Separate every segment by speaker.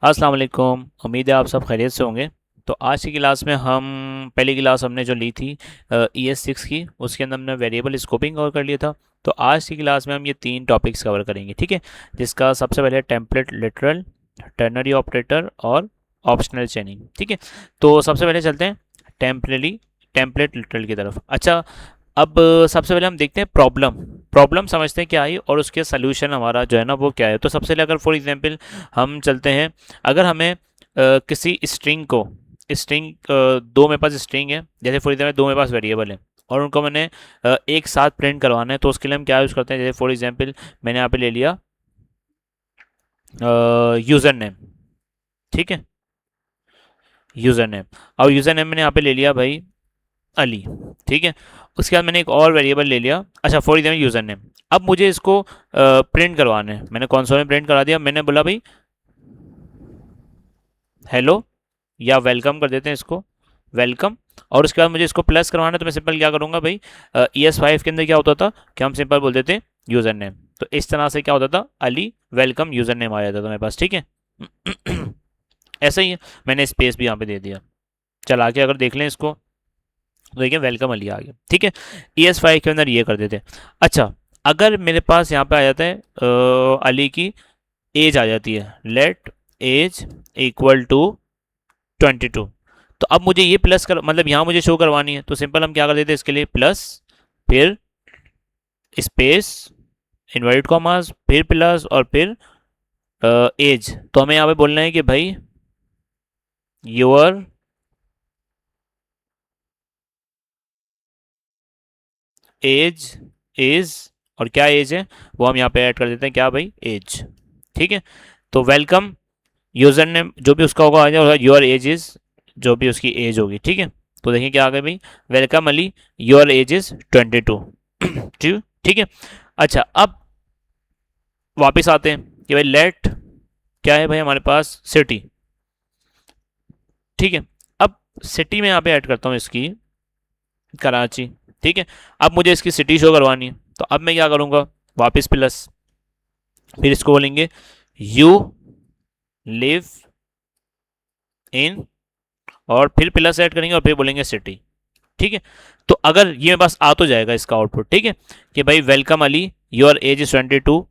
Speaker 1: अस्सलाम वालेकुम। उम्मीद है आप सब खैरियत से होंगे। तो आज की क्लास में हम पहली क्लास हमने जो ली थी ES6 की, उसके अंदर हमने वेरिएबल स्कोपिंग कवर कर लिया था। तो आज की क्लास में हम ये तीन टॉपिक्स कवर करेंगे, ठीक है। जिसका सबसे पहले टेम्पलेट लिटरल, टर्नरी ऑपरेटर और ऑप्शनल चेनिंग, ठीक है। तो सबसे पहले चलते हैं टेम्पलेट लिटरल की तरफ। अच्छा, अब सबसे पहले हम देखते हैं प्रॉब्लम। प्रॉब्लम समझते हैं क्या है और उसके सोल्यूशन हमारा जो है ना वो क्या है। तो सबसे पहले अगर फॉर एग्जांपल हम चलते हैं, अगर हमें किसी स्ट्रिंग दो मेरे पास स्ट्रिंग है, जैसे फॉर एग्जांपल दो मेरे पास वेरिएबल है और उनको मैंने एक साथ प्रिंट करवाना है, तो उसके लिए हम क्या यूज़ करते हैं। जैसे फॉर एग्जांपल मैंने यहाँ पे ले लिया यूज़र नेम, ठीक है, यूज़र नेम। और यूज़र नेम मैंने यहाँ पे ले लिया भाई अली, ठीक है। उसके बाद मैंने एक और वेरिएबल ले लिया, अच्छा फॉर एग्जाम्पल यूज़र नेम। अब मुझे इसको प्रिंट करवाना है, मैंने कंसोल में प्रिंट करा दिया। मैंने बोला भाई हेलो या वेलकम कर देते हैं इसको, वेलकम। और उसके बाद मुझे इसको प्लस करवाना है, तो मैं सिंपल क्या करूँगा भाई, ES5 के अंदर क्या होता था कि हम सिंपल बोल देते यूज़र नेम। तो इस तरह से क्या होता था, अली वेलकम यूज़र नेम आ जाता था मेरे पास, ठीक है। ऐसा ही है, मैंने स्पेस भी यहाँ पे दे दिया। चला के अगर देख लें इसको तो देखिए वेलकम अली आ गया, ठीक है। ES5 के अंदर ये कर देते हैं। अच्छा, अगर मेरे पास यहाँ पे आ जाता है अली की एज आ जाती है, लेट एज इक्वल टू 22। तो अब मुझे ये प्लस कर मतलब यहाँ मुझे शो करवानी है, तो सिंपल हम क्या कर देते हैं इसके लिए प्लस, फिर स्पेस, इन्वर्टेड कॉमास, फिर प्लस और फिर एज। तो हमें यहाँ पे बोलना है कि भाई योर एज इज, और क्या एज है वो हम यहाँ पे ऐड कर देते हैं, क्या भाई एज, ठीक है। तो वेलकम यूजर नेम जो भी उसका होगा आ जाएगा, योर एज इज जो भी उसकी एज होगी, ठीक है। तो देखिए क्या आ गया भाई, welcome Ali your age is 22, ठीक है। अच्छा, अब वापस आते हैं कि भाई लेट क्या है भाई हमारे पास सिटी, ठीक है। अब सिटी में यहाँ पे ऐड करता हूँ इसकी कराची, ठीक है। अब मुझे इसकी सिटी शो करवानी है, तो अब मैं क्या करूँगा, वापस प्लस, फिर इसको बोलेंगे यू लिव इन, और फिर प्लस ऐड करेंगे और फिर बोलेंगे सिटी, ठीक है। तो अगर ये मेरे पास आ तो जाएगा इसका आउटपुट, ठीक है, कि भाई welcome Ali your age is 22,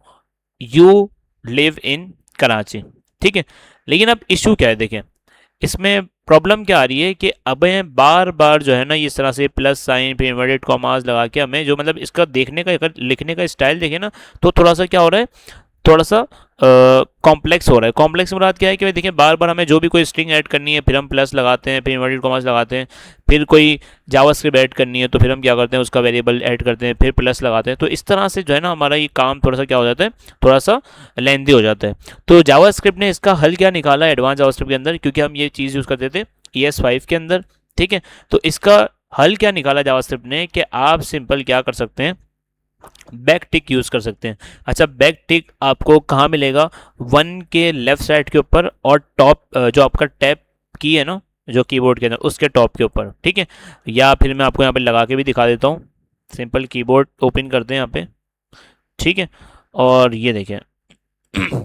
Speaker 1: you live in Karachi, ठीक है। लेकिन अब इशू क्या है, देखें इसमें प्रॉब्लम क्या आ रही है कि अब हमें बार बार जो है ना इस तरह से प्लस साइन फिर इन्वर्टेड कॉमास लगा के हमें जो मतलब इसका देखने का अगर लिखने का स्टाइल देखें ना, तो थोड़ा सा क्या हो रहा है, थोड़ा सा कॉम्प्लेक्स हो रहा है। कॉम्प्लेक्स मुराद क्या है कि भाई देखिए बार बार हमें जो भी कोई स्ट्रिंग ऐड करनी है फिर हम प्लस लगाते हैं, फिर इन्वर्टेड कॉमास लगाते हैं, फिर कोई जावास्क्रिप्ट ऐड करनी है तो फिर हम क्या करते हैं उसका वेरिएबल ऐड करते हैं, फिर प्लस लगाते हैं। तो इस तरह से जो है ना हमारा ये काम थोड़ा सा क्या हो जाता है, थोड़ा सा लेंदी हो जाता है। तो जावास्क्रिप्ट ने इसका हल क्या निकाला एडवांस जावास्क्रिप्ट के अंदर, क्योंकि हम ये चीज़ यूज़ करते थे ES5 के अंदर, ठीक है। तो इसका हल क्या निकाला जावास्क्रिप्ट ने कि आप सिंपल क्या कर सकते हैं, बैक टिक यूज़ कर सकते हैं। अच्छा, बैक टिक आपको कहाँ मिलेगा, वन के लेफ्ट साइड के ऊपर और टॉप जो आपका टैब की है ना जो कीबोर्ड के अंदर उसके टॉप के ऊपर, ठीक है। या फिर मैं आपको यहाँ पे लगा के भी दिखा देता हूँ, सिंपल कीबोर्ड ओपन करते हैं यहाँ पे, ठीक है। और ये देखें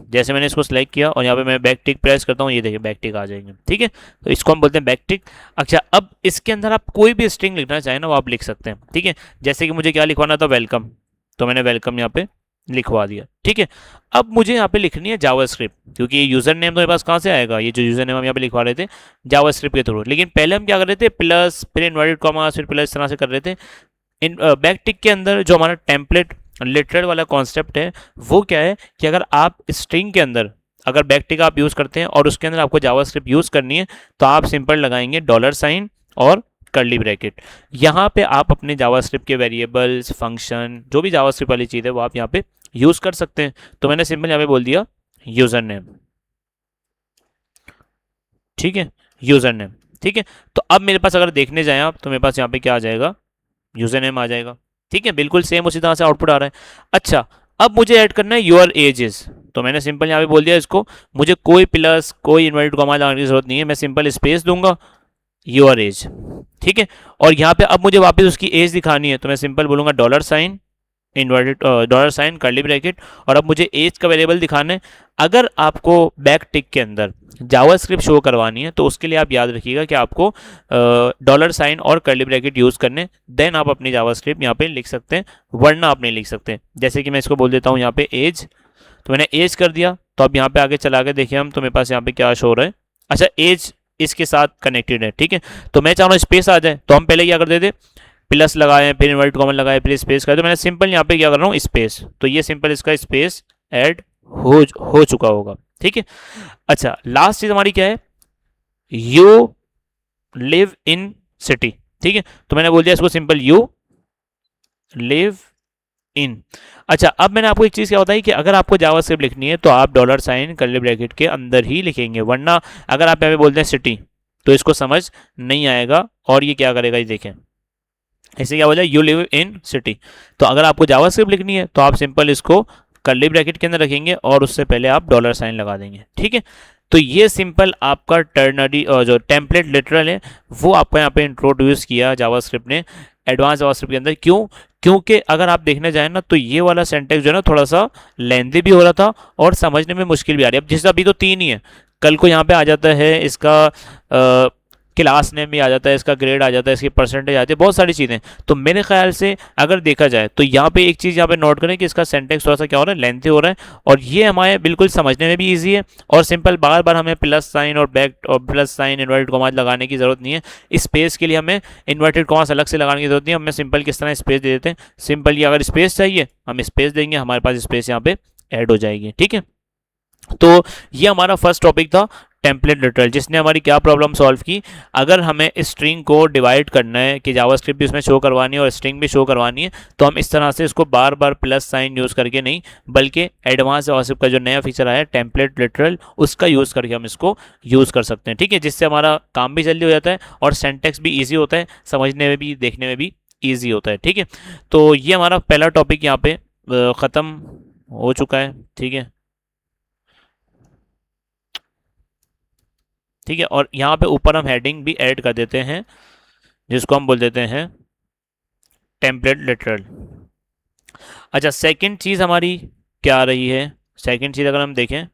Speaker 1: जैसे मैंने इसको सेलेक्ट किया और यहाँ पे मैं बैक टिक प्रेस करता हूँ, ये देखिए बैक टिक आ जाएंगे, ठीक है। तो इसको हम बोलते हैं बैक टिक। अच्छा, अब इसके अंदर आप कोई भी स्ट्रिंग लिखना चाहें ना वो आप लिख सकते हैं, ठीक है। जैसे कि मुझे क्या लिखवाना था, वेलकम, तो मैंने वेलकम यहाँ पे लिखवा दिया, ठीक है। अब मुझे यहाँ पे लिखनी है जावास्क्रिप्ट, क्योंकि ये यूज़र नेम तो मेरे पास कहाँ से आएगा, ये जो यूज़र नेम हम यहाँ पे लिखवा रहे थे जावास्क्रिप्ट के थ्रू। लेकिन पहले हम क्या कर रहे थे, प्लस फिर इन्वर्टेड कॉमास फिर प्लस, इस तरह से कर रहे थे। इन बैक टिक के अंदर जो हमारा टेम्पलेट लिटरल वाला कॉन्सेप्ट है वो क्या है कि अगर आप स्ट्रिंग के अंदर अगर बैक टिक आप यूज़ करते हैं और उसके अंदर आपको जावास्क्रिप्ट यूज़ करनी है, तो आप सिंपल लगाएंगे डॉलर साइन और कर्ली ब्रैकेट। यहाँ पे आप अपने जावास्क्रिप्ट के वेरिएबल्स फंक्शन जो भी जावास्क्रिप्ट वाली चीज़ है वो आप यहाँ पे यूज़ कर सकते हैं। तो मैंने सिंपल यहाँ पे बोल दिया यूज़र नेम, ठीक है, यूज़र नेम, ठीक है। तो अब मेरे पास अगर देखने जाएं आप तो मेरे पास यहाँ पे क्या आ जाएगा, यूज़र नेम आ जाएगा, ठीक है। बिल्कुल सेम उसी तरह से आउटपुट आ रहा है। अच्छा, अब मुझे ऐड करना है योर एजेस, तो मैंने सिंपल यहाँ पे बोल दिया इसको, मुझे कोई प्लस कोई इन्वर्टेड कॉमा लगाने की जरूरत नहीं है, मैं सिंपल स्पेस दूंगा योर एज, ठीक है। और यहाँ पे अब मुझे वापस उसकी एज दिखानी है, तो मैं सिंपल बोलूंगा dollar sign inverted dollar sign curly bracket, और अब मुझे एज का वेरिएबल दिखाना है। अगर आपको बैक टिक के अंदर जावास्क्रिप्ट शो करवानी है तो उसके लिए आप याद रखिएगा कि आपको डॉलर साइन और कर्ली ब्रैकेट यूज़ करने, देन आप अपनी जावास्क्रिप्ट यहाँ पे लिख सकते हैं, वरना आप नहीं लिख सकते। जैसे कि मैं इसको बोल देता हूँ यहाँ पे एज, तो मैंने एज कर दिया। तो अब यहाँ पे आगे चला के देखिए हम, तो मेरे पास यहाँ पे क्या शो हो रहा है, अच्छा एज इसके साथ कनेक्टेड है, ठीक है। तो मैं चाह रहा हूँ स्पेस आ जाए, तो हम पहले क्या कर देते, प्लस लगाए, फिर इन्वर्ट कॉमन लगाए, फिर स्पेस का, तो मैंने सिंपल यहाँ पे क्या कर रहा हूँ स्पेस, तो ये सिंपल इसका स्पेस ऐड हो चुका होगा, ठीक है। अच्छा लास्ट चीज हमारी क्या है, यू लिव इन सिटी, ठीक है। तो मैंने बोल दिया इसको सिंपल यू लिव इन। अच्छा अब मैंने आपको एक चीज़ क्या बताई कि अगर आपको जावास्क्रिप्ट लिखनी है तो आप डॉलर साइन कर्ली ब्रैकेट के अंदर ही लिखेंगे, वरना अगर आप यहाँ पे बोलते हैं सिटी तो इसको समझ नहीं आएगा, और ये क्या करेगा ये देखें, ऐसे क्या हो जाए, यू लिव इन सिटी। तो अगर आपको जावास्क्रिप्ट लिखनी है तो आप सिंपल इसको कर्ली ब्रैकेट के अंदर रखेंगे और उससे पहले आप डॉलर साइन लगा देंगे, ठीक है। तो ये सिंपल आपका टर्नरी जो टेम्पलेट लिटरल है वो आपको यहाँ पे इंट्रोड्यूस किया जावास्क्रिप्ट ने एडवांस जावास्क्रिप्ट के अंदर। क्यों? क्योंकि अगर आप देखने जाए ना तो ये वाला सेंटेक्स जो है ना थोड़ा सा लेंथी भी हो रहा था और समझने में मुश्किल भी आ रही है। अब जैसे अभी तो 3 ही है, कल को यहाँ पे आ जाता है इसका क्लास नेम भी आ जाता है, इसका ग्रेड आ जाता है, इसकी परसेंटेज आती है, बहुत सारी चीज़ें। तो मेरे ख्याल से अगर देखा जाए तो यहाँ पे एक चीज़ यहाँ पे नोट करें कि इसका सेंटेक्स थोड़ा सा क्या हो रहा है, लेंथी हो रहा है, और ये हमारे बिल्कुल समझने में भी ईजी है और सिंपल, बार बार हमें प्लस साइन और बैक और प्लस साइन इन्वर्टेड कॉमास लगाने की ज़रूरत नहीं है। स्पेस के लिए हमें इन्वर्टेड कॉमास अलग से लगाने की जरूरत नहीं है, हमें सिंपल किस तरह स्पेस दे देते हैं, सिंपल ये अगर स्पेस चाहिए हम स्पेस देंगे, हमारे पास स्पेस यहाँ पे ऐड हो जाएगी, ठीक है। तो ये हमारा फर्स्ट टॉपिक था टेम्पलेट लिटरल, जिसने हमारी क्या प्रॉब्लम सॉल्व की। अगर हमें स्ट्रिंग को डिवाइड करना है कि जावास्क्रिप्ट भी उसमें शो करवानी है और स्ट्रिंग भी शो करवानी है, तो हम इस तरह से इसको बार बार प्लस साइन यूज़ करके नहीं, बल्कि एडवांस जावास्क्रिप्ट का जो नया फीचर आया है टेम्पलेट लिटरल, उसका यूज़ करके हम इसको यूज़ कर सकते हैं, ठीक है। जिससे हमारा काम भी जल्दी हो जाता है और सेंटेक्स भी ईजी होता है, समझने में भी देखने में भी ईजी होता है, ठीक है। तो ये हमारा पहला टॉपिक यहाँ पे ख़त्म हो चुका है, ठीक है, ठीक है। और यहाँ पे ऊपर हम हेडिंग भी ऐड कर देते हैं जिसको हम बोल देते हैं टेम्पलेट लिटरल। अच्छा सेकंड चीज़ हमारी क्या रही है, सेकंड चीज़ अगर हम देखें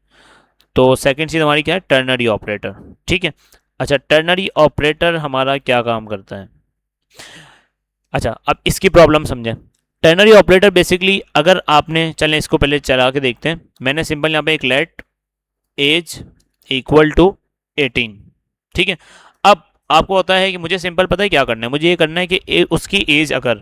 Speaker 1: तो सेकंड चीज़ हमारी क्या है, टर्नरी ऑपरेटर, ठीक है। अच्छा टर्नरी ऑपरेटर हमारा क्या काम करता है, अच्छा अब इसकी प्रॉब्लम समझें। टर्नरी ऑपरेटर बेसिकली अगर आपने, चलें इसको पहले चला के देखते हैं। मैंने सिंपल यहाँ पे एक लेट एज इक्वल टू 18, ठीक है। अब आपको होता है कि मुझे सिंपल पता है क्या करना है, मुझे ये करना है कि उसकी एज अगर,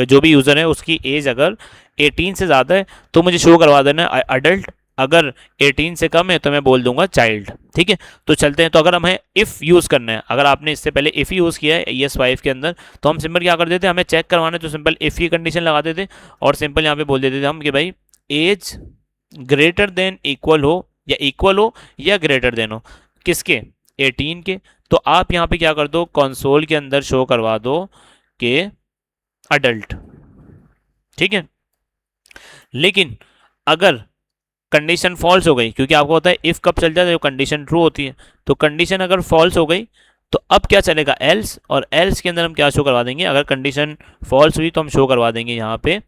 Speaker 1: जो भी यूज़र है उसकी एज अगर 18 से ज़्यादा है तो मुझे शो करवा देना है अडल्ट, अगर 18 से कम है तो मैं बोल दूंगा चाइल्ड, ठीक है। तो चलते हैं, तो अगर हमें इफ़ यूज़ करना है, अगर आपने इससे पहले इफ़ यूज़ किया है ES5 के अंदर, तो हम सिंपल क्या कर देते हैं, हमें चेक करवाना है तो सिंपल इफ़ की कंडीशन लगा देते और सिंपल यहाँ पे बोल देते थे हम कि भाई एज ग्रेटर देन इक्वल हो या ग्रेटर देन हो किसके, 18 के। तो आप यहाँ पे क्या कर दो, कंसोल के अंदर शो करवा दो कि अडल्ट, ठीक है। लेकिन अगर कंडीशन फॉल्स हो गई, क्योंकि आपको होता है इफ कब चल जाता है, कंडीशन ट्रू होती है, तो कंडीशन अगर फॉल्स हो गई तो अब क्या चलेगा, एल्स, और एल्स के अंदर हम क्या शो करवा देंगे, अगर कंडीशन फॉल्स हुई तो हम शो करवा देंगे यहाँ पे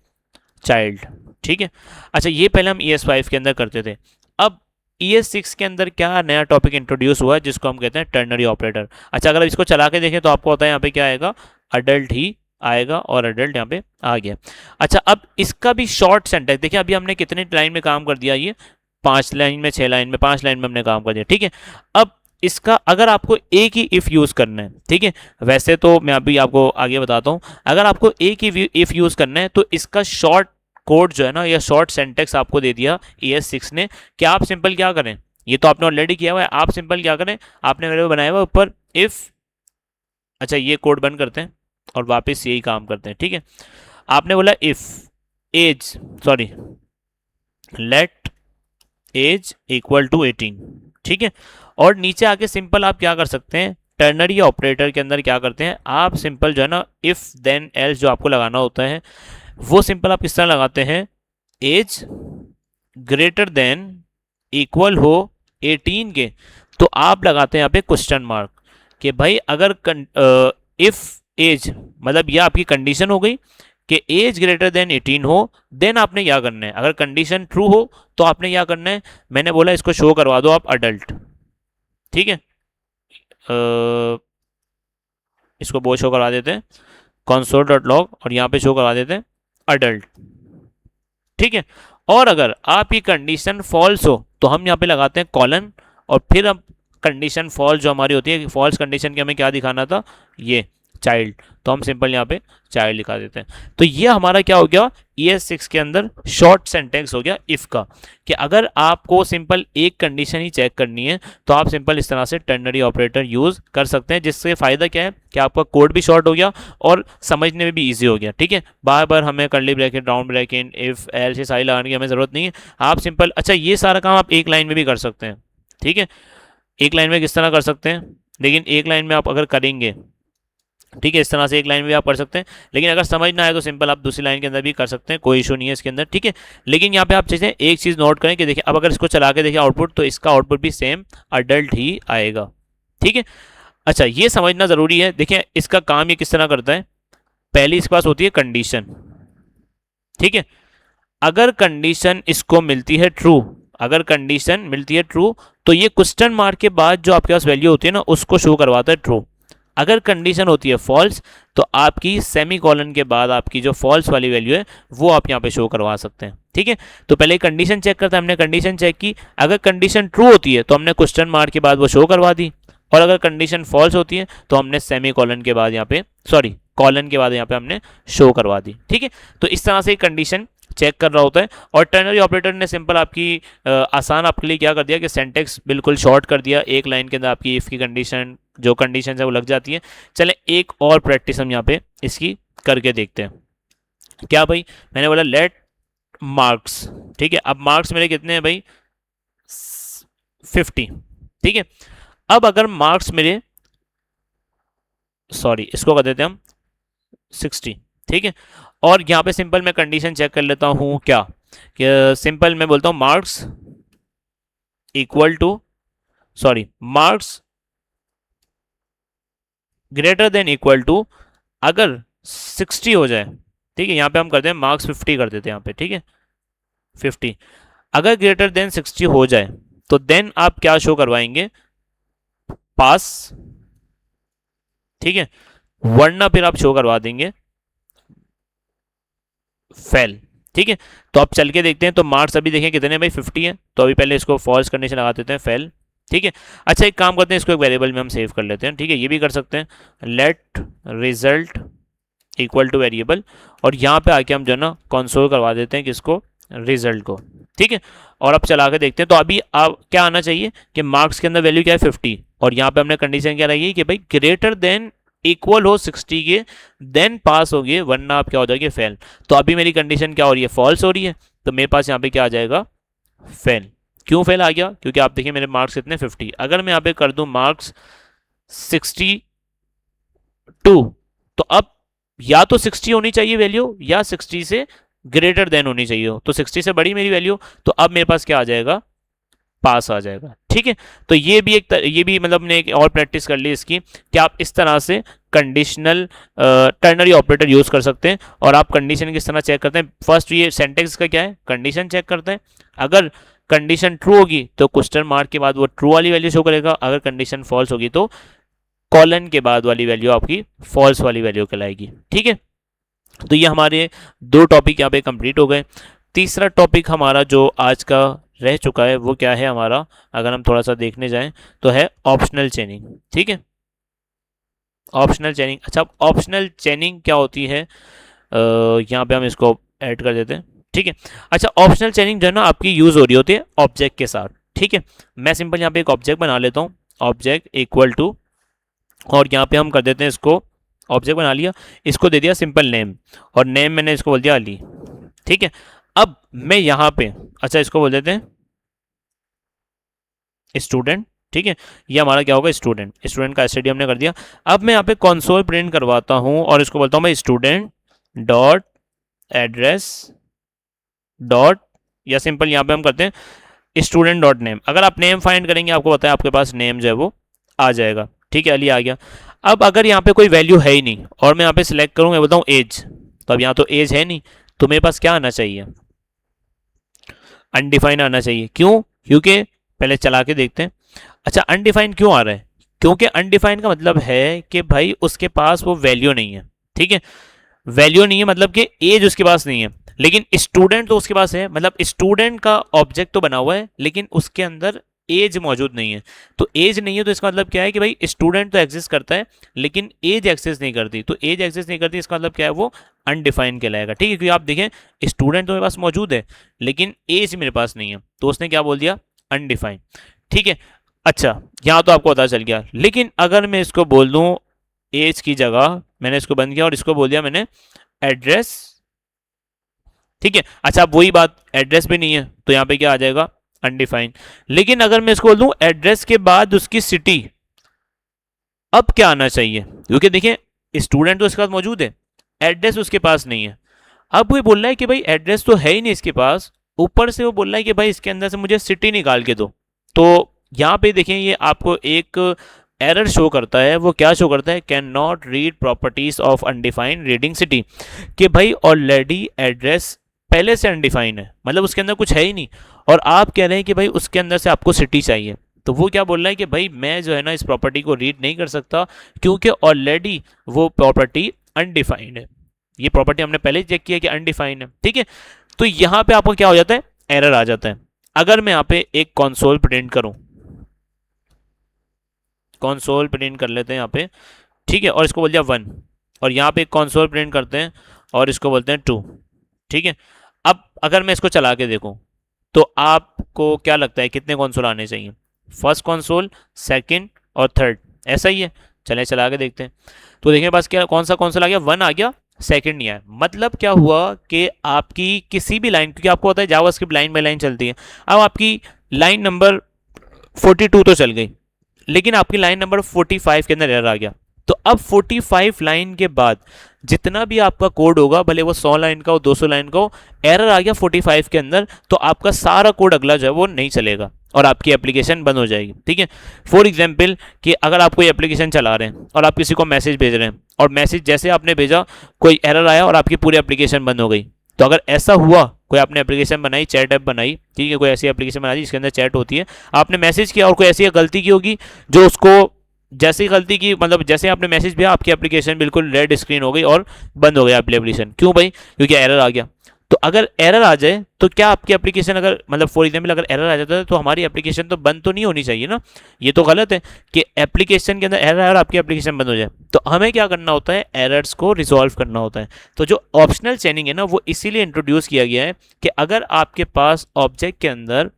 Speaker 1: चाइल्ड, ठीक है। अच्छा ये पहले हम ES5 के अंदर करते थे। अब ES6 के अंदर क्या नया टॉपिक इंट्रोड्यूस हुआ है जिसको हम कहते हैं टर्नरी ऑपरेटर। अच्छा अगर इसको चला के देखें तो आपको होता है यहाँ पे क्या आएगा, अडल्ट ही आएगा और अडल्ट यहाँ पे आ गया। अच्छा अब इसका भी शॉर्ट सेंटेंस देखिए, अभी हमने कितने लाइन में काम कर दिया, ये 5 लाइन में, 6 लाइन में, 5 लाइन में हमने काम कर दिया, ठीक है। अब इसका अगर आपको एक ही इफ़ यूज़ करना है, ठीक है, वैसे तो मैं अभी आपको आगे बताता हूँ, अगर आपको एक ही इफ़ यूज़ करना है तो इसका शॉर्ट कोड जो है ना, या शॉर्ट सेंटेक्स आपको दे दिया ES6 ने कि आप सिंपल क्या करें, ये तो आपने ऑलरेडी किया हुआ है, आप सिंपल क्या करें, आपने मेरे को बनाया हुआ ऊपर इफ़, अच्छा ये कोड बंद करते हैं और वापस यही काम करते हैं, ठीक है। आपने बोला if age, sorry let age equal to 18, ठीक है। और नीचे आके सिंपल आप क्या कर सकते हैं, टर्नरी ऑपरेटर के अंदर क्या करते हैं, आप सिंपल जो है ना इफ़ देन एल्स जो आपको लगाना होता है वो सिंपल आप किस तरह लगाते हैं, एज ग्रेटर देन इक्वल हो 18 के, तो आप लगाते हैं यहाँ पे क्वेश्चन मार्क कि भाई अगर इफ एज, मतलब ये आपकी कंडीशन हो गई कि एज ग्रेटर देन 18 हो, देन आपने क्या करना है, अगर कंडीशन ट्रू हो तो आपने क्या करना है, मैंने बोला इसको शो करवा दो आप अडल्ट, ठीक है। इसको वो शो करवा देते हैं console डॉट लॉग और यहाँ पे शो करवा देते हैं अडल्ट, ठीक है। और अगर आपकी कंडीशन फॉल्स हो तो हम यहाँ पे लगाते हैं कॉलन, और फिर अब कंडीशन फॉल्स जो हमारी होती है, फॉल्स कंडीशन के हमें क्या दिखाना था, ये चाइल्ड, तो हम सिंपल यहाँ पे चाइल्ड लिखा देते हैं। तो ये हमारा क्या हो गया, ES6 के अंदर शॉर्ट सेंटेंस हो गया इफ का, कि अगर आपको सिंपल एक कंडीशन ही चेक करनी है तो आप सिंपल इस तरह से टर्नरी ऑपरेटर यूज कर सकते हैं, जिससे फायदा क्या है कि आपका कोड भी शॉर्ट हो गया और समझने में भी ईजी हो गया, ठीक है। बार बार हमें curly bracket, round bracket, if, else ये सारी लगाने की हमें जरूरत नहीं है। आप सिंपल, अच्छा ये सारा काम आप एक लाइन में भी कर सकते हैं, ठीक है। एक लाइन में किस तरह कर सकते हैं, लेकिन एक लाइन में आप अगर करेंगे, ठीक है, इस तरह से एक लाइन में भी आप कर सकते हैं, लेकिन अगर समझ ना आए तो सिंपल आप दूसरी लाइन के अंदर भी कर सकते हैं, कोई इशू नहीं है इसके अंदर, ठीक है। लेकिन यहाँ पे आप चीज़ें एक चीज़ नोट करें कि देखिए अब अगर इसको चला के देखिए आउटपुट, तो इसका आउटपुट भी सेम अडल्ट ही आएगा, ठीक है। अच्छा ये समझना ज़रूरी है, देखिए इसका काम ये किस तरह करता है, पहली इसके पास होती है कंडीशन, ठीक है। अगर कंडीशन इसको मिलती है ट्रू, अगर कंडीशन मिलती है ट्रू तो ये क्वेश्चन मार्क के बाद जो आपके पास वैल्यू होती है ना उसको शो करवाता है ट्रू। अगर कंडीशन होती है फॉल्स तो आपकी सेमी कॉलन के बाद आपकी जो फॉल्स वाली वैल्यू है वो आप यहाँ पे शो करवा सकते हैं, ठीक है। तो पहले कंडीशन चेक करते हैं, हमने कंडीशन चेक की, अगर कंडीशन ट्रू होती है तो हमने क्वेश्चन मार्क के बाद वो शो करवा दी, और अगर कंडीशन फॉल्स होती है तो हमने सेमी कॉलन के बाद यहाँ पे, सॉरी कॉलन के बाद यहाँ पे हमने शो करवा दी, ठीक है। तो इस तरह से कंडीशन चेक कर रहा होता है, और टर्नरी ऑपरेटर ने सिंपल आपकी आसान आपके लिए क्या कर दिया कि सेंटेक्स बिल्कुल शॉर्ट कर दिया, एक लाइन के अंदर आपकी इफ की कंडीशन, जो कंडीशन है वो लग जाती है। चले एक और प्रैक्टिस हम यहाँ पे इसकी करके देखते हैं। क्या भाई, मैंने बोला लेट मार्क्स, ठीक है। अब मार्क्स मेरे कितने हैं भाई, 50, ठीक है। अब अगर मार्क्स मेरे, सॉरी इसको कर देते हैं हम 60, ठीक है। और यहाँ पे सिंपल मैं कंडीशन चेक कर लेता हूँ, क्या कि सिंपल मैं बोलता हूँ marks equal to, sorry marks greater than equal to, अगर 60 हो जाए, ठीक है, यहाँ पे हम करते हैं मार्क्स 50 कर देते हैं यहाँ पे, ठीक है 50, अगर ग्रेटर देन 60 हो जाए तो देन आप क्या शो करवाएंगे, पास, ठीक है, वरना फिर आप शो करवा देंगे फेल, ठीक है। तो आप चल के देखते हैं, तो मार्क्स अभी देखें कितने भाई 50 है, तो अभी पहले इसको फॉल्स कंडीशन लगा देते हैं फेल, ठीक है। अच्छा एक काम करते हैं, इसको एक वेरिएबल में हम सेव कर लेते हैं, ठीक है, ये भी कर सकते हैं, let result equal to variable, और यहाँ पे आके हम जो है ना कंसोल करवा देते हैं किसको, रिजल्ट को, ठीक है। और अब चला के देखते हैं, तो अभी आप क्या आना चाहिए कि मार्क्स के अंदर वैल्यू क्या है 50, और यहाँ पे हमने कंडीशन क्या रही है कि भाई ग्रेटर देन इक्वल हो 60 के, देन पास हो गए, वरना आप क्या हो जाएगी फेल। तो अभी मेरी कंडीशन क्या हो रही है, फॉल्स हो रही है, तो मेरे पास यहाँ पे क्या आ जाएगा, फेल। क्यों फेल आ गया, क्योंकि आप देखिए मेरे मार्क्स कितने 50, अगर मैं यहाँ पे कर दूं मार्क्स 62, तो अब या तो 60 होनी चाहिए वैल्यू, या 60 से ग्रेटर देन होनी चाहिए हो, तो 60 से बड़ी मेरी वैल्यू, तो अब मेरे पास क्या आ जाएगा, पास आ जाएगा, ठीक है। तो ये भी ये भी मतलब ने एक और प्रैक्टिस कर ली इसकी, कि आप इस तरह से कंडीशनल टर्नरी ऑपरेटर यूज कर सकते हैं। और आप कंडीशन किस तरह चेक करते हैं, फर्स्ट ये सेंटेक्स का क्या है, कंडीशन चेक करते हैं, अगर कंडीशन ट्रू होगी तो क्वेश्चन मार्क के बाद वो ट्रू वाली वैल्यू शो करेगा, अगर कंडीशन फॉल्स होगी तो कॉलन के बाद वाली वैल्यू आपकी फॉल्स वाली वैल्यू कहलाएगी, ठीक है। तो ये हमारे दो टॉपिक यहाँ पे कंप्लीट हो गए। तीसरा टॉपिक हमारा जो आज का रह चुका है वो क्या है हमारा, अगर हम थोड़ा सा देखने जाएं तो है ऑप्शनल चेनिंग, ठीक है, ऑप्शनल चेनिंग। अच्छा ऑप्शनल चेनिंग क्या होती है, यहाँ पे हम इसको ऐड कर देते हैं, ठीक है। अच्छा ऑप्शनल चेनिंग जो है ना आपकी यूज हो रही होती है ऑब्जेक्ट के साथ, ठीक है। मैं सिंपल यहाँ पे एक ऑब्जेक्ट बना लेता हूँ, ऑब्जेक्ट इक्वल टू, और यहाँ पे हम कर देते हैं इसको, ऑब्जेक्ट बना लिया, इसको दे दिया सिंपल नेम, और नेम मैंने इसको बोल दिया अली, ठीक है। अब मैं यहाँ पे, अच्छा इसको बोल देते हैं स्टूडेंट, ठीक है, ये हमारा क्या होगा स्टूडेंट, स्टूडेंट का स्टडी हमने कर दिया। अब मैं यहाँ पे कंसोल प्रिंट करवाता हूँ और इसको बोलता हूँ मैं स्टूडेंट डॉट एड्रेस डॉट, या सिंपल यहाँ पे हम करते हैं स्टूडेंट डॉट नेम। अगर आप नेम फाइंड करेंगे आपको पता है आपके पास नेम जो है वो आ जाएगा, ठीक है, अली आ गया। अब अगर यहाँ पे कोई वैल्यू है ही नहीं और मैं यहाँ पे सिलेक्ट करूँ, मैं बोलता हूँ एज, तो अब यहाँ तो एज है नहीं, तो मेरे पास क्या आना चाहिए, अनडिफाइन आना चाहिए। क्यों, क्योंकि पहले चला के देखते हैं। अच्छा, अनडिफाइन क्यों आ रहा है, क्योंकि अनडिफाइन का मतलब है कि भाई उसके पास वो वैल्यू नहीं है, ठीक है, वैल्यू नहीं है मतलब कि एज उसके पास नहीं है, लेकिन स्टूडेंट तो उसके पास है, मतलब स्टूडेंट का ऑब्जेक्ट तो बना हुआ है लेकिन उसके अंदर एज मौजूद नहीं है। तो एज नहीं है तो इसका मतलब क्या है कि भाई स्टूडेंट तो एग्जिस्ट करता है लेकिन एज एक्सेस नहीं करती, तो एज एक्सेस नहीं करती इसका मतलब क्या है, वो अनडिफाइंड कहलाएगा, ठीक है। क्योंकि आप देखें स्टूडेंट तो मेरे पास मौजूद है लेकिन एज मेरे पास नहीं है, तो उसने क्या बोल दिया, अनडिफाइंड, ठीक है। अच्छा, यहाँ तो आपको पता चल गया, लेकिन अगर मैं इसको बोल दूं एज की जगह मैंने इसको बंद किया और इसको बोल दिया मैंने एड्रेस, ठीक है। अच्छा, अब वही बात, एड्रेस भी नहीं है तो यहाँ पे क्या आ जाएगा, अनडिफाइंड। लेकिन अगर मैं इसको बोल दूं एड्रेस के बाद उसकी सिटी, अब क्या आना चाहिए, क्योंकि देखिए स्टूडेंट तो उसके पास मौजूद है, एड्रेस उसके पास नहीं है। अब वो बोल रहा है कि भाई एड्रेस तो है ही नहीं इसके पास, ऊपर से वो बोल रहा है कि भाई इसके अंदर से मुझे सिटी निकाल के दो। तो यहाँ पे देखें ये आपको एक एरर शो करता है, वो क्या शो करता है, can not read properties of undefined reading city, कि भाई ऑलरेडी एड्रेस पहले से अनडिफाइंड है, मतलब उसके अंदर कुछ है ही नहीं, और आप कह रहे हैं कि भाई उसके अंदर से आपको सिटी चाहिए। तो वो क्या बोल रहा है कि भाई मैं जो है ना इस प्रॉपर्टी को रीड नहीं कर सकता क्योंकि ऑलरेडी वो प्रॉपर्टी अनडिफाइंड है, ये प्रॉपर्टी हमने पहले चेक किया कि अनडिफाइंड है, ठीक है। तो यहाँ पे आपको क्या हो जाता है, एरर आ जाता है। अगर मैं यहाँ पे एक कंसोल प्रिंट करूं, कंसोल प्रिंट कर लेते हैं यहाँ पे, ठीक है, और इसको बोल दिया 1, और यहाँ पे एक कंसोल प्रिंट करते हैं और इसको बोलते हैं 2, ठीक है। अब अगर मैं इसको चला के देखूं तो आपको क्या लगता है कितने कंसोल आने चाहिए, फर्स्ट कंसोल, सेकंड और थर्ड, ऐसा ही है। चले चला के देखते हैं, तो देखिए बस क्या कौन सा कंसोल आ गया, 1 आ गया, सेकंड नहीं आया। मतलब क्या हुआ कि आपकी किसी भी लाइन, क्योंकि आपको पता है जावास्क्रिप्ट लाइन बाय लाइन चलती है, अब आपकी लाइन नंबर 42 तो चल गई लेकिन आपकी लाइन नंबर 45 के अंदर एरर आ गया। तो अब 45 लाइन के बाद जितना भी आपका कोड होगा, भले वो 100 लाइन का हो, 200 लाइन का हो, एरर आ गया 45 के अंदर, तो आपका सारा कोड अगला जो है वो नहीं चलेगा और आपकी एप्लीकेशन बंद हो जाएगी, ठीक है। फॉर एग्जाम्पल कि अगर आप कोई एप्लीकेशन चला रहे हैं और आप किसी को मैसेज भेज रहे हैं और मैसेज जैसे आपने भेजा कोई एरर आया और आपकी पूरी एप्लीकेशन बंद हो गई, तो अगर ऐसा हुआ, कोई आपने एप्लीकेशन बनाई, चैट ऐप बनाई, ठीक है, कोई ऐसी एप्लीकेशन बनाई जिसके अंदर चैट होती है, आपने मैसेज किया और कोई ऐसी गलती की होगी जो उसको, जैसे ही गलती की मतलब जैसे आपने मैसेज भेजा आपकी एप्लीकेशन बिल्कुल रेड स्क्रीन हो गई और बंद हो गया आपकी एप्लीकेशन। क्यों भाई, क्योंकि एरर आ गया। तो अगर एरर आ जाए तो क्या आपकी एप्लीकेशन, अगर मतलब फॉर एग्जाम्पल अगर एरर आ जाता है तो हमारी एप्लीकेशन तो बंद तो नहीं होनी चाहिए ना, ये तो गलत है कि एप्लीकेशन के अंदर एरर आए और आपकी एप्लीकेशन बंद हो जाए। तो हमें क्या करना होता है, एरर्स को रिजॉल्व करना होता है। तो जो ऑप्शनल चेनिंग है ना वो इसीलिए इंट्रोड्यूस किया गया है कि अगर आपके पास ऑब्जेक्ट के अंदर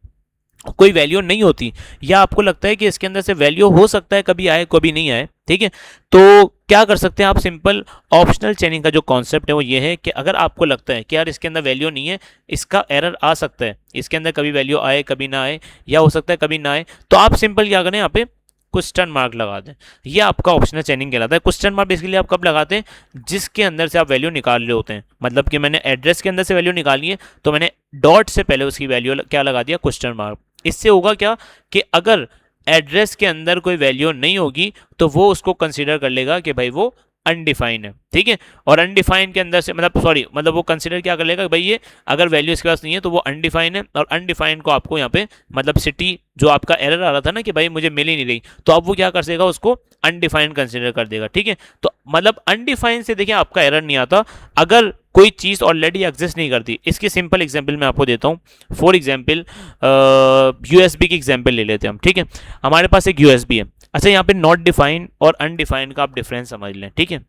Speaker 1: कोई वैल्यू नहीं होती या आपको लगता है कि इसके अंदर से वैल्यू हो सकता है कभी आए कभी नहीं आए, ठीक है, तो क्या कर सकते हैं आप, सिंपल ऑप्शनल चेनिंग का जो कॉन्सेप्ट है वो ये है कि अगर आपको लगता है कि यार इसके अंदर वैल्यू नहीं है, इसका एरर आ सकता है, इसके अंदर कभी वैल्यू आए कभी ना आए या हो सकता है कभी ना आए, तो आप सिंपल क्या करें, यहाँ पे क्वेश्चन मार्क लगा दें। ये आपका ऑप्शनल चेनिंग कहलाता है। क्वेश्चन मार्क बेसिकली आप कब लगाते हैं, जिसके अंदर से आप वैल्यू निकाल रहे होते हैं। मतलब कि मैंने एड्रेस के अंदर से वैल्यू निकाली है तो मैंने डॉट से पहले उसकी वैल्यू क्या लगा दिया, क्वेश्चन मार्क। इससे होगा क्या कि अगर एड्रेस के अंदर कोई वैल्यू नहीं होगी तो वो उसको कंसीडर कर लेगा कि भाई वो अनडिफाइंड है, ठीक है। और अनडिफाइंड के अंदर से मतलब वो कंसीडर क्या कर लेगा, भाई ये अगर वैल्यू इसके पास नहीं है तो वो अनडिफाइंड है, और अनडिफाइंड को आपको यहाँ पे मतलब सिटी जो आपका एरर आ रहा था ना कि भाई मुझे मिल ही नहीं रही, तो अब वो क्या कर देगा, उसको अनडिफाइंड कंसीडर कर देगा, ठीक है। तो मतलब अनडिफाइंड से देखिए आपका एरर नहीं आता अगर कोई चीज़ ऑलरेडी एग्जिस्ट नहीं करती। इसकी सिंपल एग्जांपल मैं आपको देता हूँ। फॉर एग्जांपल यूएसबी की एग्जांपल ले लेते हैं हम, ठीक है। हमारे पास एक यूएसबी है। अच्छा, यहाँ पे नॉट डिफाइंड और अनडिफाइंड का आप डिफरेंस समझ लें, ठीक है।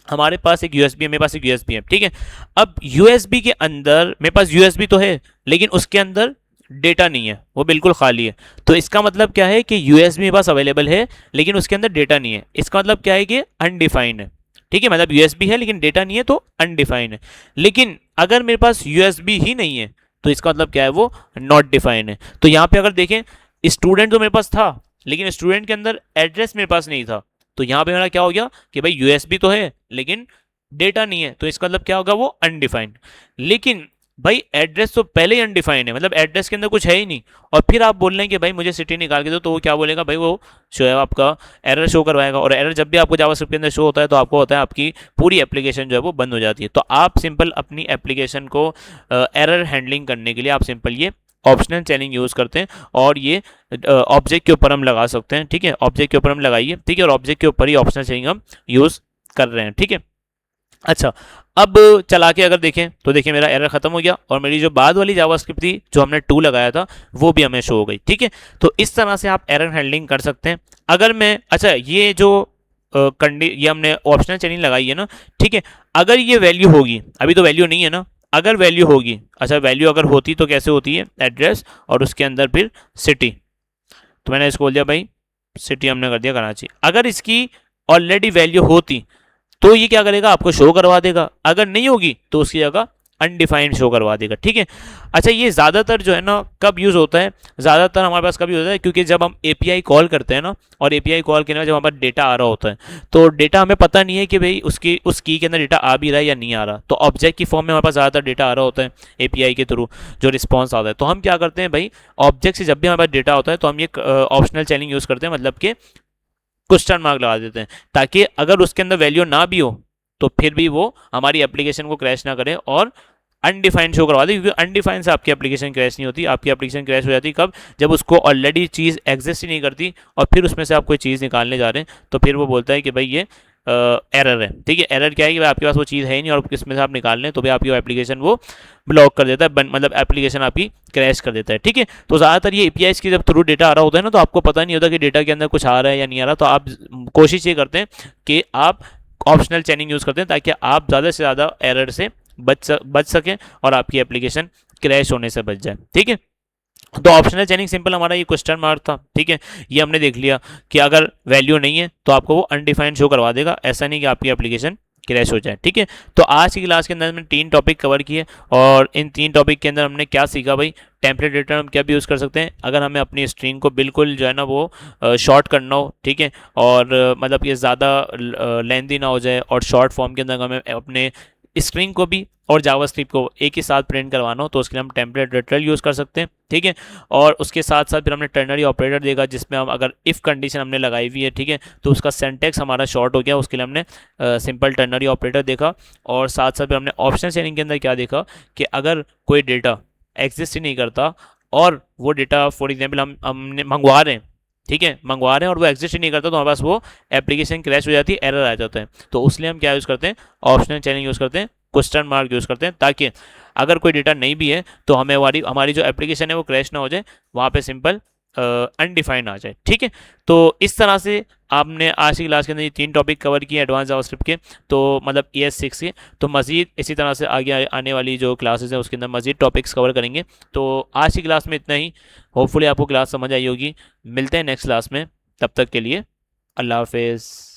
Speaker 1: हमारे पास एक यूएसबी है, मेरे पास एक यूएसबी है, ठीक है। अब यूएसबी के अंदर मेरे पास यूएसबी तो है लेकिन उसके अंदर डेटा नहीं है, वो बिल्कुल खाली है। तो इसका मतलब क्या है कि यूएसबी मेरे पास अवेलेबल है लेकिन उसके अंदर डेटा नहीं है। इसका मतलब क्या है कि अनडिफाइंड है, ठीक है। मतलब यूएसबी है लेकिन डेटा नहीं है तो अनडिफाइंड है। लेकिन अगर मेरे पास यूएसबी ही नहीं है तो इसका मतलब क्या है, वो नॉट डिफाइंड है। तो यहाँ पे अगर देखें स्टूडेंट तो मेरे पास था लेकिन स्टूडेंट के अंदर एड्रेस मेरे पास नहीं था, तो यहाँ पे मेरा क्या हो गया कि भाई यूएसबी तो है लेकिन डेटा नहीं है, तो इसका मतलब क्या होगा, वो अनडिफाइंड। लेकिन भाई एड्रेस तो पहले ही अनडिफाइंड है, मतलब एड्रेस के अंदर कुछ है ही नहीं, और फिर आप बोल रहे हैं कि भाई मुझे सिटी निकाल के दो, तो वो क्या बोलेगा भाई, वो जो है आपका एरर शो करवाएगा, और एरर जब भी आपको जावास्क्रिप्ट के अंदर शो होता है तो आपको होता है आपकी पूरी एप्लीकेशन जो है वो बंद हो जाती है। तो आप सिंपल अपनी एप्लीकेशन को एरर हैंडलिंग करने के लिए आप सिंपल ये ऑप्शनल चेनिंग यूज़ करते हैं, और ये ऑब्जेक्ट के ऊपर हम लगा सकते हैं, ठीक है, ऑब्जेक्ट के ऊपर हम लगाइए, ठीक है, और ऑब्जेक्ट के ऊपर ही ऑप्शनल चेनिंग हम यूज़ कर रहे हैं, ठीक है। अच्छा, अब चला के अगर देखें तो देखिए मेरा एरर खत्म हो गया, और मेरी जो बाद वाली जावास्क्रिप्ट थी जो हमने 2 लगाया था वो भी हमें शो हो गई, ठीक है। तो इस तरह से आप एरर हैंडलिंग कर सकते हैं। अगर मैं, अच्छा, ये जो ये हमने ऑप्शनल चेनिंग लगाई है ना, ठीक है, अगर ये वैल्यू होगी, अभी तो वैल्यू नहीं है ना, अगर वैल्यू होगी, अच्छा वैल्यू अगर होती तो कैसे होती है, एड्रेस और उसके अंदर फिर सिटी, तो मैंने इसको बोल दिया भाई सिटी हमने कर दिया कराची। अगर इसकी ऑलरेडी वैल्यू होती तो ये क्या करेगा, आपको शो करवा देगा, अगर नहीं होगी तो उसकी जगह अनडिफाइंड शो करवा देगा, ठीक है। अच्छा, ये ज़्यादातर जो है ना कब यूज़ होता है, ज़्यादातर हमारे पास कब यूज़ होता है, क्योंकि जब हम एपीआई कॉल करते हैं ना, और एपीआई कॉल के अंदर जब हमारे पास डेटा आ रहा होता है, तो डेटा हमें पता नहीं है कि भाई उसकी उस की के अंदर डेटा आ भी रहा है या नहीं आ रहा, तो ऑब्जेक्ट की फॉर्म में हमारे पास ज़्यादातर डेटा आ रहा होता है एपीआई के थ्रू जो रिस्पॉन्स आता है, तो हम क्या करते हैं भाई, ऑब्जेक्ट से जब भी हमारे पास डेटा होता है तो हम ये ऑप्शनल चेनिंग यूज़ करते हैं, मतलब कि क्वेश्चन मार्क लगा देते हैं, ताकि अगर उसके अंदर वैल्यू ना भी हो तो फिर भी वो हमारी एप्लीकेशन को क्रैश ना करे और अनडिफाइंड शो करवा दे, क्योंकि अनडिफाइंड से आपकी एप्लीकेशन क्रैश नहीं होती, आपकी एप्लीकेशन क्रैश हो जाती कब, जब उसको ऑलरेडी चीज़ एग्जिस्ट ही नहीं करती और फिर उसमें से आप कोई चीज़ निकालने जा रहे हैं, तो फिर वो बोलता है कि भाई ये एरर है, ठीक है। एरर क्या है कि भाई आपके पास वो चीज़ है ही नहीं और इसमें से आप निकाल लें, तो भाई आपकी एप्लीकेशन वो ब्लॉक कर देता है, मतलब एप्लीकेशन आपकी क्रैश कर देता है, ठीक है। तो ज़्यादातर ये एपीआईज की जब थ्रू डेटा आ रहा होता है ना, तो आपको पता नहीं होता कि डेटा के अंदर कुछ आ रहा है या नहीं आ रहा, तो आप कोशिश ये करते हैं कि आप ऑप्शनल चेनिंग यूज़ करते हैं, ताकि आप ज़्यादा से ज़्यादा एरर से बच सकें और आपकी एप्लीकेशन क्रैश होने से बच जाए, ठीक है। तो ऑप्शनल चेनिंग सिंपल हमारा ये क्वेश्चन मार्क था, ठीक है, ये हमने देख लिया कि अगर वैल्यू नहीं है तो आपको वो अनडिफाइंड शो करवा देगा, ऐसा नहीं कि आपकी एप्लीकेशन क्रैश हो जाए, ठीक है। तो आज की क्लास के अंदर हमने 3 टॉपिक कवर किए, और इन 3 टॉपिक के अंदर हमने क्या सीखा भाई, टेम्पलेट रिटर्न हम क्या भी यूज़ कर सकते हैं अगर हमें अपनी स्ट्रिंग को बिल्कुल जो है ना वो शॉर्ट करना हो, ठीक है, और मतलब ये ज़्यादा लेंदी ना हो जाए, और शॉर्ट फॉर्म के अंदर हमें अपने स्ट्रिंग को भी और जावास्क्रिप्ट को एक ही साथ प्रिंट करवाना हो, तो उसके लिए हम टेम्पलेट रिटर्न यूज़ कर सकते हैं, ठीक है। और उसके साथ साथ फिर हमने टर्नरी ऑपरेटर देखा, जिसमें हम अगर इफ़ कंडीशन हमने लगाई हुई है, ठीक है, तो उसका सेंटेक्स हमारा शॉर्ट हो गया, उसके लिए हमने सिंपल टर्नरी ऑपरेटर देखा। और साथ साथ फिर हमने ऑप्शन शेयरिंग के अंदर क्या देखा कि अगर कोई डेटा एग्जिस्ट ही नहीं करता और वो डेटा फॉर एग्जाम्पल हमने मंगवा रहे हैं, ठीक है, मंगवा रहे हैं और वो एग्जिस्ट ही नहीं करता, तो हमारे पास वो एप्लीकेशन क्रैश हो जाती है, एरर आ जाता है, तो उसलिए हम क्या यूज़ करते हैं, ऑप्शनल चेनिंग यूज़ करते हैं, क्वेश्चन मार्क यूज़ करते हैं, ताकि अगर कोई डेटा नहीं भी है तो हमें हमारी जो एप्लीकेशन है वो क्रैश ना हो जाए, वहाँ पे सिंपल अनडिफाइंड आ जाए, ठीक है। तो इस तरह से आपने आज की क्लास के अंदर ये 3 टॉपिक कवर किए एडवांस जावास्क्रिप्ट के, तो मतलब ES6 के। तो मज़ीद इसी तरह से आगे आने वाली जो क्लासेस हैं उसके अंदर मज़ीद टॉपिक्स कवर करेंगे। तो आज की क्लास में इतना ही, होपफुली आपको क्लास समझ आई होगी। मिलते हैं नेक्स्ट क्लास में, तब तक के लिए अल्लाह हाफिज़।